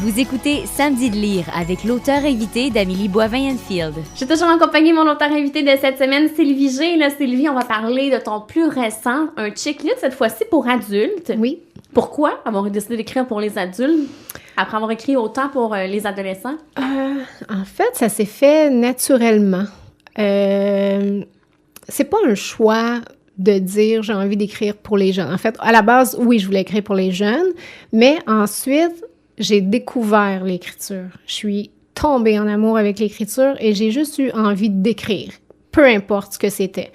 Vous écoutez Samedi de lire avec l'auteur invité d'Amélie Boivin-Enfield. Je suis toujours en compagnie de mon auteur invité de cette semaine, Sylvie G. Là, Sylvie, on va parler de ton plus récent, un chick lit, cette fois-ci pour adultes. Oui. Pourquoi avoir décidé d'écrire pour les adultes après avoir écrit autant pour les adolescents? En fait, ça s'est fait naturellement. C'est pas un choix de dire j'ai envie d'écrire pour les jeunes. En fait, à la base, oui, je voulais écrire pour les jeunes, mais ensuite, j'ai découvert l'écriture. Je suis tombée en amour avec l'écriture et j'ai juste eu envie d'écrire, peu importe ce que c'était.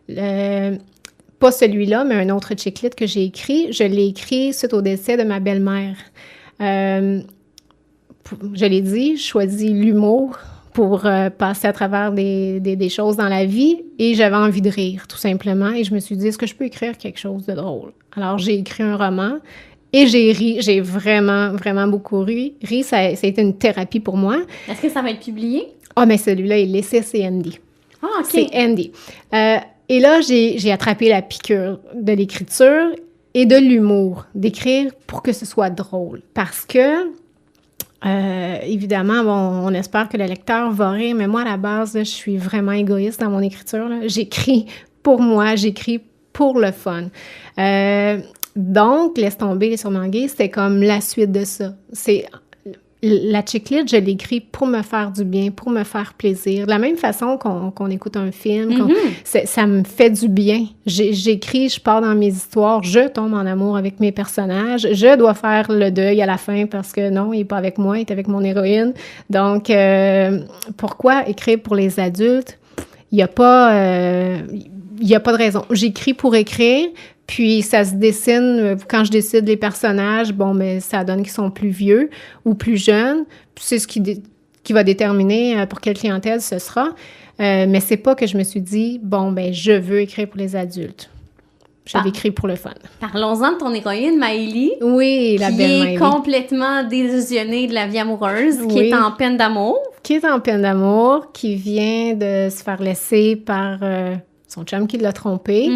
Pas celui-là, mais un autre chick-lit que j'ai écrit. Je l'ai écrit suite au décès de ma belle-mère. Je l'ai dit, je choisis l'humour pour passer à travers des choses dans la vie et j'avais envie de rire, tout simplement. Et je me suis dit, est-ce que je peux écrire quelque chose de drôle? Alors, j'ai écrit un roman et j'ai ri. J'ai vraiment, vraiment beaucoup ri. Ça a été une thérapie pour moi. Est-ce que ça va être publié? Ah, mais celui-là, il est laissé, c'est Andy. Ah, OK. C'est Andy. Et là, j'ai attrapé la piqûre de l'écriture et de l'humour, d'écrire pour que ce soit drôle. Parce que, évidemment, bon, on espère que le lecteur va rire, mais moi, à la base, là, je suis vraiment égoïste dans mon écriture. Là. J'écris pour moi, j'écris pour le fun. Donc, Laisse tomber les surnoms gays, c'était comme la suite de ça. La chick-lit, je l'écris pour me faire du bien, pour me faire plaisir. De la même façon qu'on écoute un film, ça me fait du bien. J'écris, je pars dans mes histoires, je tombe en amour avec mes personnages. Je dois faire le deuil à la fin parce que non, il n'est pas avec moi, il est avec mon héroïne. Donc, pourquoi écrire pour les adultes? Il n'y a pas de raison. J'écris pour écrire. Puis, ça se dessine, quand je décide les personnages, bon, mais ça donne qu'ils sont plus vieux ou plus jeunes. Puis c'est ce qui va déterminer pour quelle clientèle ce sera. Mais c'est pas que je me suis dit, bon, ben je veux écrire pour les adultes. Je l'écris pour le fun. Parlons-en de ton héroïne, Maëlie. Oui, la belle Maëlie. Qui est complètement désillusionnée de la vie amoureuse, qui est en peine d'amour. Qui est en peine d'amour, qui vient de se faire laisser par son chum qui l'a trompée.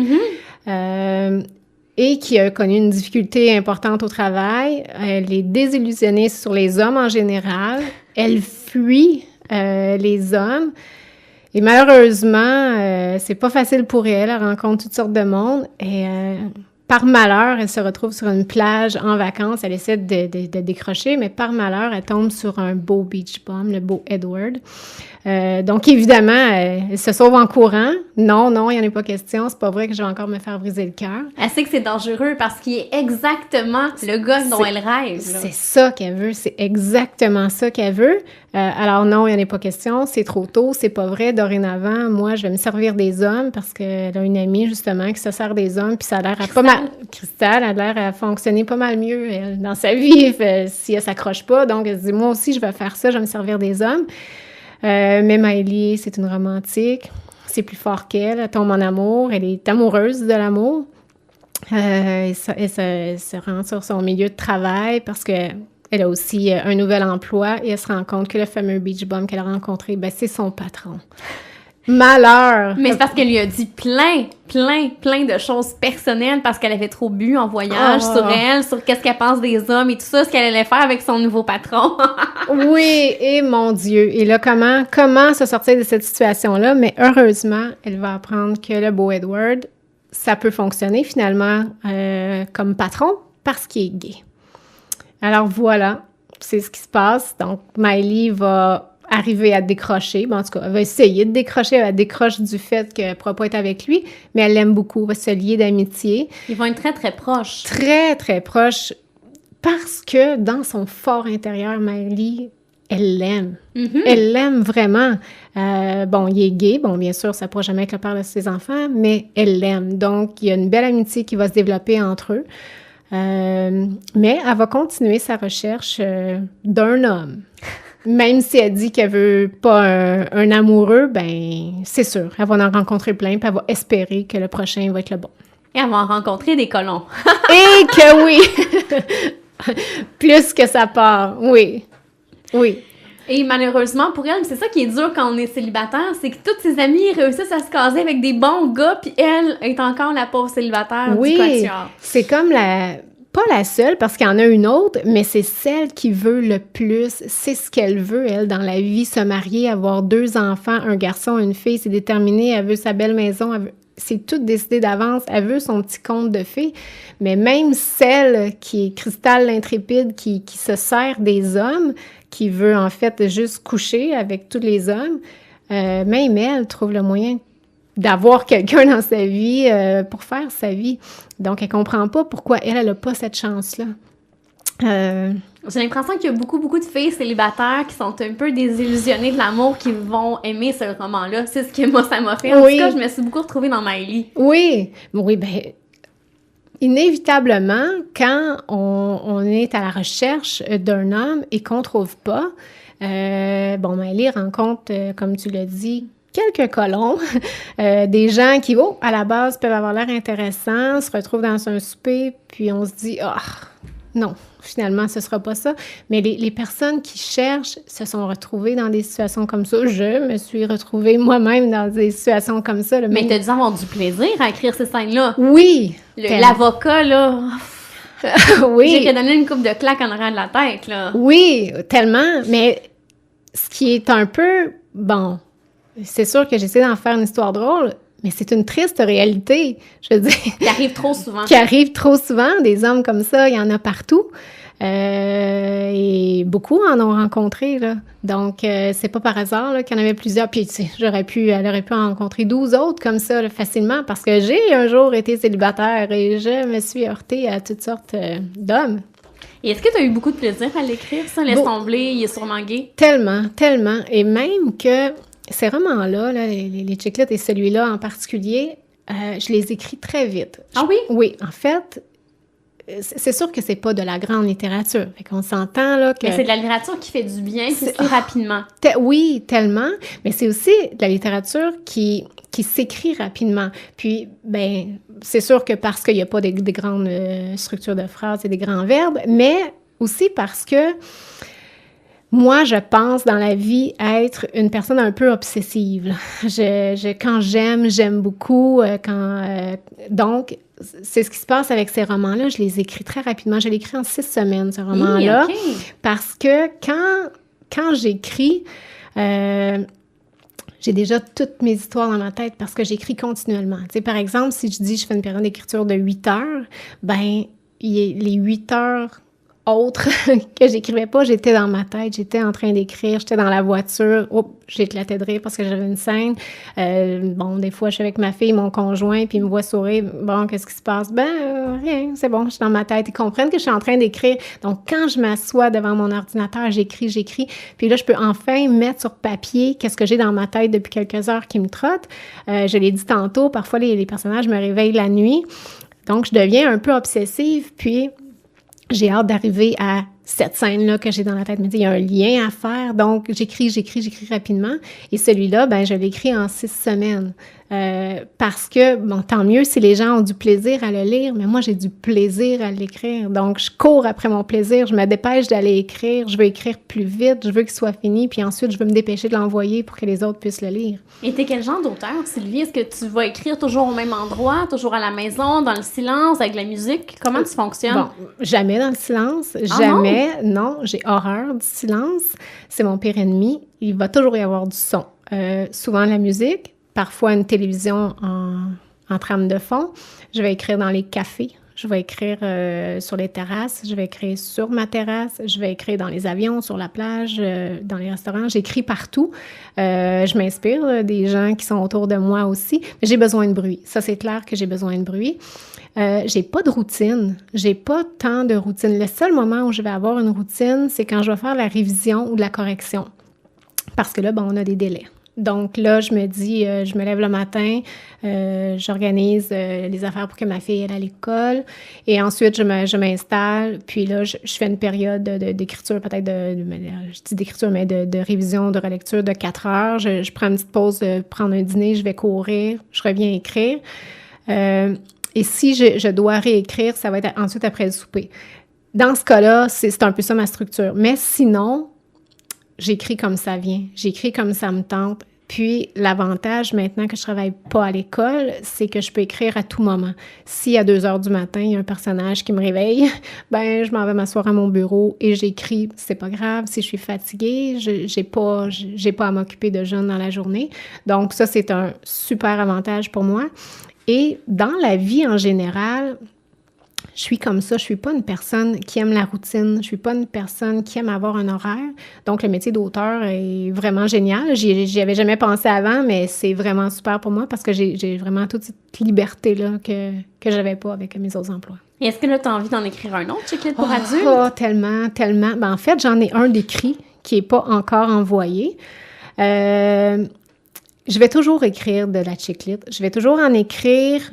Et qui a connu une difficulté importante au travail. Elle est désillusionnée sur les hommes en général. Elle fuit les hommes. Et malheureusement, c'est pas facile pour elle. Elle rencontre toutes sortes de monde. Et par malheur, elle se retrouve sur une plage en vacances. Elle essaie de décrocher, mais par malheur, elle tombe sur un beau beach bum, le beau Edward. Donc, évidemment, elle se sauve en courant. Non, il n'y en a pas question. C'est pas vrai que je vais encore me faire briser le cœur. Elle sait que c'est dangereux parce qu'il est exactement le gars dont elle rêve. Là. C'est ça qu'elle veut. C'est exactement ça qu'elle veut. Alors non, il n'y en a pas question. C'est trop tôt. C'est pas vrai. Dorénavant, moi, je vais me servir des hommes parce qu'elle a une amie, justement, qui se sert des hommes. Puis ça a l'air à pas mal... Cristal a l'air à fonctionner pas mal mieux dans sa vie si elle s'accroche pas. Donc, elle se dit, moi aussi, je vais faire ça. Je vais me servir des hommes. Mais Maëlie, c'est une romantique. C'est plus fort qu'elle. Elle tombe en amour. Elle est amoureuse de l'amour. Elle se rend sur son milieu de travail parce qu'elle a aussi un nouvel emploi et elle se rend compte que le fameux beach bum qu'elle a rencontré, ben, c'est son patron. Malheur! Mais c'est parce qu'elle lui a dit plein de choses personnelles parce qu'elle avait trop bu en voyage sur elle, sur qu'est-ce qu'elle pense des hommes et tout ça, ce qu'elle allait faire avec son nouveau patron. Oui, et mon Dieu! Et là, comment se sortir de cette situation-là? Mais heureusement, elle va apprendre que le beau Edward, ça peut fonctionner finalement comme patron parce qu'il est gay. Alors voilà, c'est ce qui se passe. Donc, Maëlie va arriver à décrocher. Bon, en tout cas, elle va essayer de décrocher. Elle décroche du fait qu'elle ne pourra pas être avec lui, mais elle l'aime beaucoup. Elle va se lier d'amitié. Ils vont être très, très proches. Très, très proches. Parce que dans son fort intérieur, Maëlie, elle l'aime. Elle l'aime vraiment. Bon, il est gay. Bon, bien sûr, ça ne pourra jamais être le père de ses enfants, mais elle l'aime. Donc, il y a une belle amitié qui va se développer entre eux. Mais elle va continuer sa recherche d'un homme. Même si elle dit qu'elle veut pas un amoureux, ben c'est sûr, elle va en rencontrer plein, puis elle va espérer que le prochain va être le bon. Et elle va en rencontrer des colons. Et que oui! Plus que ça part, oui. Et malheureusement pour elle, c'est ça qui est dur quand on est célibataire, c'est que toutes ses amies réussissent à se caser avec des bons gars, puis elle est encore la pauvre célibataire du quatuor. C'est comme pas la seule, parce qu'il y en a une autre, mais c'est celle qui veut le plus. C'est ce qu'elle veut, elle, dans la vie, se marier, avoir 2 enfants, un garçon, une fille. C'est déterminé, elle veut sa belle maison, c'est tout décidé d'avance. Elle veut son petit conte de fées. Mais même celle qui est Cristal l'intrépide, qui se sert des hommes, qui veut en fait juste coucher avec tous les hommes, même elle trouve le moyen d'avoir quelqu'un dans sa vie pour faire sa vie. Donc, elle comprend pas pourquoi elle n'a pas cette chance-là. J'ai l'impression qu'il y a beaucoup de filles célibataires qui sont un peu désillusionnées de l'amour, qui vont aimer ce roman-là. C'est ce que moi, ça m'a fait. En tout cas, je me suis beaucoup retrouvée dans Miley. Oui, ben inévitablement, quand on est à la recherche d'un homme et qu'on trouve pas, Miley rencontre, comme tu l'as dit, quelques colons, des gens qui, à la base, peuvent avoir l'air intéressants, se retrouvent dans un souper, puis on se dit, non, finalement, ce sera pas ça. Mais les personnes qui cherchent se sont retrouvées dans des situations comme ça. Je me suis retrouvée moi-même dans des situations comme ça. Là, mais t'as dû avoir du plaisir à écrire ces scènes-là. Oui! L'avocat, là... oui! J'ai donné une coupe de claques en arrière de la tête, là. Oui, tellement. Mais ce qui est un peu... Bon, c'est sûr que j'essaie d'en faire une histoire drôle, mais c'est une triste réalité, je veux dire. Qui arrive trop souvent. Qui arrive trop souvent. Des hommes comme ça, il y en a partout. Et beaucoup en ont rencontré, là. Donc, c'est pas par hasard là, qu'il y en avait plusieurs. Puis, tu sais, elle aurait pu en rencontrer 12 autres comme ça, là, facilement, parce que j'ai un jour été célibataire et je me suis heurtée à toutes sortes d'hommes. Et est-ce que tu as eu beaucoup de plaisir à l'écrire, ça? Laisse tomber, il est sûrement gay. Tellement, tellement. Et même que ces romans-là, les Chiclets et celui-là en particulier, je les écris très vite. Ah oui? Oui, en fait, c'est sûr que c'est pas de la grande littérature. Fait qu'on s'entend, là, que... Mais c'est de la littérature qui fait du bien, qui se lit rapidement. Oui, tellement. Mais c'est aussi de la littérature qui s'écrit rapidement. Puis, ben, c'est sûr que parce qu'il n'y a pas des grandes structures de phrases et des grands verbes, mais aussi parce que moi, je pense dans la vie être une personne un peu obsessive. Quand j'aime beaucoup. Donc, c'est ce qui se passe avec ces romans-là. Je les écris très rapidement. Je l'écris en 6 semaines, ce roman-là. Okay. Parce que quand j'écris, j'ai déjà toutes mes histoires dans ma tête parce que j'écris continuellement. Tu sais, par exemple, si je dis que je fais une période d'écriture de 8 heures, ben les 8 heures autres que j'écrivais pas, j'étais dans ma tête, j'étais en train d'écrire, j'étais dans la voiture, j'éclatais de rire parce que j'avais une scène. Des fois, je suis avec ma fille, mon conjoint, puis il me voit sourire. Bon, qu'est-ce qui se passe? Rien, c'est bon, je suis dans ma tête. Ils comprennent que je suis en train d'écrire. Donc, quand je m'assois devant mon ordinateur, j'écris. Puis là, je peux enfin mettre sur papier qu'est-ce que j'ai dans ma tête depuis quelques heures qui me trotte. Je l'ai dit tantôt, parfois, les personnages me réveillent la nuit. Donc, je deviens un peu obsessive, puis j'ai hâte d'arriver à cette scène-là que j'ai dans la tête. Mais il y a un lien à faire. Donc, j'écris rapidement. Et celui-là, je l'écris en 6 semaines. Parce que, tant mieux si les gens ont du plaisir à le lire, mais moi, j'ai du plaisir à l'écrire. Donc, je cours après mon plaisir. Je me dépêche d'aller écrire. Je veux écrire plus vite. Je veux qu'il soit fini. Puis ensuite, je veux me dépêcher de l'envoyer pour que les autres puissent le lire. Et t'es quel genre d'auteur, Sylvie? Est-ce que tu vas écrire toujours au même endroit, toujours à la maison, dans le silence, avec de la musique? Comment tu fonctionnes? Bon, jamais dans le silence. Jamais. Non, j'ai horreur du silence. C'est mon pire ennemi. Il va toujours y avoir du son. Souvent la musique, parfois une télévision en trame de fond. Je vais écrire dans les cafés. Je vais écrire sur les terrasses. Je vais écrire sur ma terrasse. Je vais écrire dans les avions, sur la plage, dans les restaurants. J'écris partout. Je m'inspire des gens qui sont autour de moi aussi. Mais j'ai besoin de bruit. Ça, c'est clair que j'ai besoin de bruit. J'ai pas de routine. J'ai pas tant de routine. Le seul moment où je vais avoir une routine, c'est quand je vais faire la révision ou de la correction. Parce que là, on a des délais. Donc là, je me dis, je me lève le matin, j'organise les affaires pour que ma fille aille à l'école et ensuite je m'installe. Puis là, je fais une période d'écriture, peut-être je dis d'écriture, mais de révision, de relecture de 4 heures. Je prends une petite pause, prendre un dîner, je vais courir, je reviens écrire. Et si je dois réécrire, ça va être ensuite après le souper. Dans ce cas-là, c'est un peu ça ma structure. Mais sinon, j'écris comme ça vient. J'écris comme ça me tente. Puis, l'avantage, maintenant que je travaille pas à l'école, c'est que je peux écrire à tout moment. Si à 2 heures du matin, il y a un personnage qui me réveille, ben je m'en vais m'asseoir à mon bureau et j'écris. C'est pas grave. Si je suis fatiguée, j'ai pas à m'occuper de jeunes dans la journée. Donc, ça, c'est un super avantage pour moi. Et dans la vie en général, je suis comme ça. Je suis pas une personne qui aime la routine. Je suis pas une personne qui aime avoir un horaire. Donc, le métier d'auteur est vraiment génial. J'y avais jamais pensé avant, mais c'est vraiment super pour moi parce que j'ai vraiment toute cette liberté-là que j'avais pas avec mes autres emplois. Et est-ce que là, tu as envie d'en écrire un autre, Chick Lit pour adultes? Oh, tellement, tellement. Ben, en fait, j'en ai un d'écrit qui n'est pas encore envoyé. Je vais toujours écrire de la Chick Lit. Je vais toujours en écrire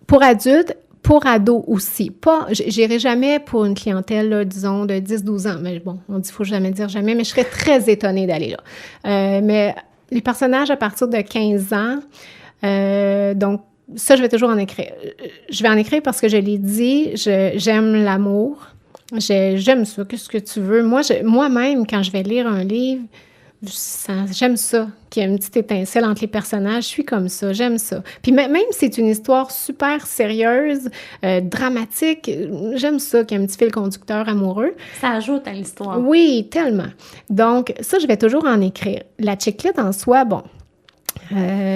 pour adultes, pour ados aussi. J'irai jamais pour une clientèle, là, disons, de 10-12 ans. Mais bon, on dit qu'il ne faut jamais dire jamais, mais je serais très étonnée d'aller là. Mais les personnages à partir de 15 ans, donc, ça, je vais toujours en écrire. Je vais en écrire parce que je l'ai dit, j'aime l'amour. J'aime ça. Qu'est-ce que tu veux? Moi-même, quand je vais lire un livre, j'aime ça, qu'il y a une petite étincelle entre les personnages. Je suis comme ça, j'aime ça. Puis même si c'est une histoire super sérieuse, dramatique, j'aime ça, qu'il y a un petit fil conducteur amoureux. Ça ajoute à l'histoire. Oui, tellement. Donc, ça, je vais toujours en écrire. La Chick Lit en soi, bon,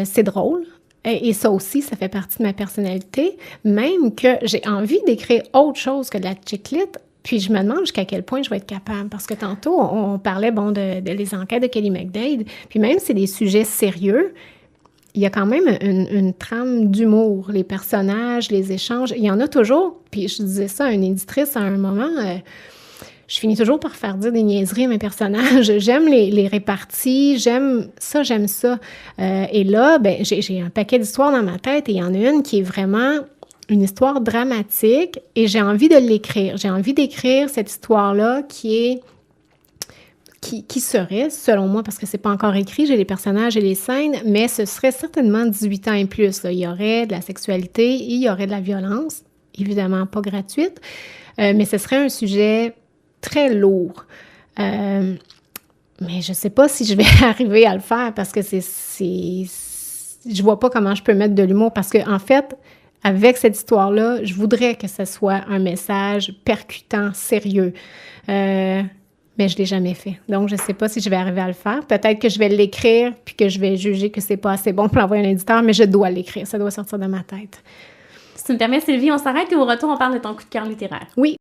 c'est drôle. Et ça aussi, ça fait partie de ma personnalité. Même que j'ai envie d'écrire autre chose que de la Chick Lit. Puis je me demande jusqu'à quel point je vais être capable. Parce que tantôt, on parlait, bon, de les enquêtes de Kelly McDade. Puis même si c'est des sujets sérieux, il y a quand même une trame d'humour. Les personnages, les échanges, il y en a toujours. Puis je disais ça à une éditrice à un moment... je finis toujours par faire dire des niaiseries à mes personnages. J'aime les réparties, j'aime ça. Et là, ben, j'ai un paquet d'histoires dans ma tête et il y en a une qui est vraiment une histoire dramatique et j'ai envie de l'écrire. J'ai envie d'écrire cette histoire-là qui serait, selon moi, parce que c'est pas encore écrit, j'ai les personnages et les scènes, mais ce serait certainement 18 ans et plus. Là. Il y aurait de la sexualité, il y aurait de la violence, évidemment pas gratuite, mais ce serait un sujet très lourd. Mais je sais pas si je vais arriver à le faire parce que je vois pas comment je peux mettre de l'humour parce que en fait, avec cette histoire-là, je voudrais que ce soit un message percutant, sérieux. Mais je l'ai jamais fait. Donc, je sais pas si je vais arriver à le faire. Peut-être que je vais l'écrire puis que je vais juger que c'est pas assez bon pour l'envoyer à un éditeur, mais je dois l'écrire. Ça doit sortir de ma tête. Si tu me permets, Sylvie, on s'arrête et au retour, on parle de ton coup de cœur littéraire. Oui.